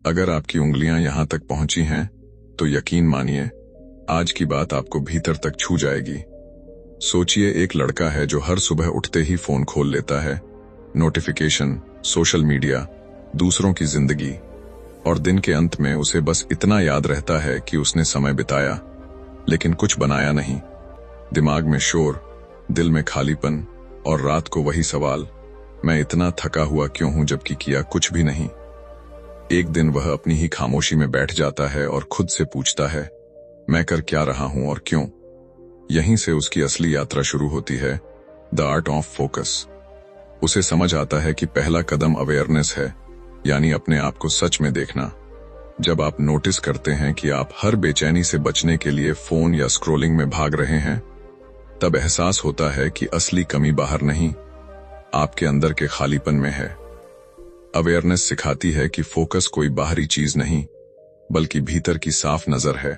अगर आपकी उंगलियां यहां तक पहुंची हैं, तो यकीन मानिए आज की बात आपको भीतर तक छू जाएगी। सोचिए, एक लड़का है जो हर सुबह उठते ही फोन खोल लेता है। नोटिफिकेशन, सोशल मीडिया, दूसरों की जिंदगी, और दिन के अंत में उसे बस इतना याद रहता है कि उसने समय बिताया, लेकिन कुछ बनाया नहीं। दिमाग में शोर, दिल में खालीपन, और रात को वही सवाल, मैं इतना थका हुआ क्यों हूं जबकि किया कुछ भी नहीं। एक दिन वह अपनी ही खामोशी में बैठ जाता है और खुद से पूछता है, मैं कर क्या रहा हूं और क्यों। यहीं से उसकी असली यात्रा शुरू होती है, द आर्ट ऑफ फोकस। उसे समझ आता है कि पहला कदम अवेयरनेस है, यानी अपने आप को सच में देखना। जब आप नोटिस करते हैं कि आप हर बेचैनी से बचने के लिए फोन या स्क्रोलिंग में भाग रहे हैं, तब एहसास होता है कि असली कमी बाहर नहीं, आपके अंदर के खालीपन में है। अवेयरनेस सिखाती है कि फोकस कोई बाहरी चीज नहीं, बल्कि भीतर की साफ नजर है।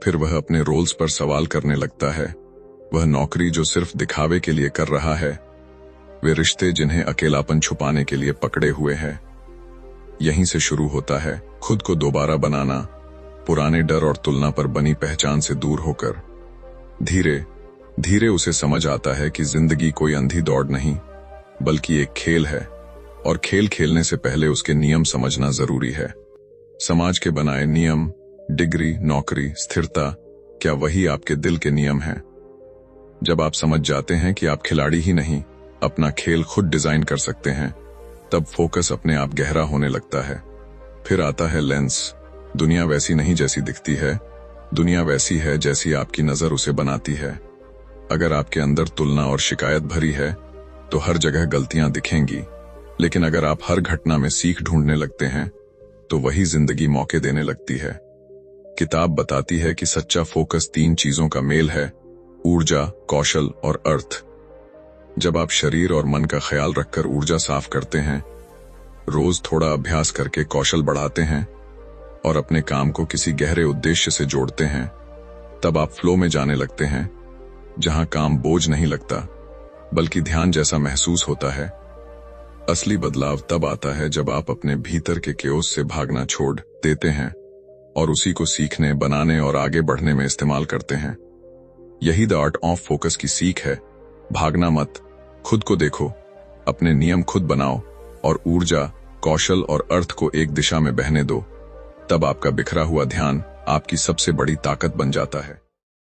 फिर वह अपने रोल्स पर सवाल करने लगता है। वह नौकरी जो सिर्फ दिखावे के लिए कर रहा है, वे रिश्ते जिन्हें अकेलापन छुपाने के लिए पकड़े हुए है। यहीं से शुरू होता है खुद को दोबारा बनाना, पुराने डर और तुलना पर बनी पहचान से दूर होकर। धीरे धीरे उसे समझ आता है कि जिंदगी कोई अंधी दौड़ नहीं, बल्कि एक खेल है, और खेल खेलने से पहले उसके नियम समझना जरूरी है। समाज के बनाए नियम, डिग्री, नौकरी, स्थिरता, क्या वही आपके दिल के नियम हैं? जब आप समझ जाते हैं कि आप खिलाड़ी ही नहीं, अपना खेल खुद डिजाइन कर सकते हैं, तब फोकस अपने आप गहरा होने लगता है। फिर आता है लेंस। दुनिया वैसी नहीं जैसी दिखती है, दुनिया वैसी है जैसी आपकी नजर उसे बनाती है। अगर आपके अंदर तुलना और शिकायत भरी है, तो हर जगह गलतियां दिखेंगी, लेकिन अगर आप हर घटना में सीख ढूंढने लगते हैं, तो वही जिंदगी मौके देने लगती है। किताब बताती है कि सच्चा फोकस 3 चीजों का मेल है, ऊर्जा, कौशल और अर्थ। जब आप शरीर और मन का ख्याल रखकर ऊर्जा साफ करते हैं, रोज थोड़ा अभ्यास करके कौशल बढ़ाते हैं, और अपने काम को किसी गहरे उद्देश्य से जोड़ते हैं, तब आप फ्लो में जाने लगते हैं, जहां काम बोझ नहीं लगता, बल्कि ध्यान जैसा महसूस होता है। असली बदलाव तब आता है जब आप अपने भीतर के केओस से भागना छोड़ देते हैं और उसी को सीखने, बनाने और आगे बढ़ने में इस्तेमाल करते हैं। यही द आर्ट ऑफ फोकस की सीख है। भागना मत, खुद को देखो, अपने नियम खुद बनाओ, और ऊर्जा, कौशल और अर्थ को एक दिशा में बहने दो। तब आपका बिखरा हुआ ध्यान आपकी सबसे बड़ी ताकत बन जाता है।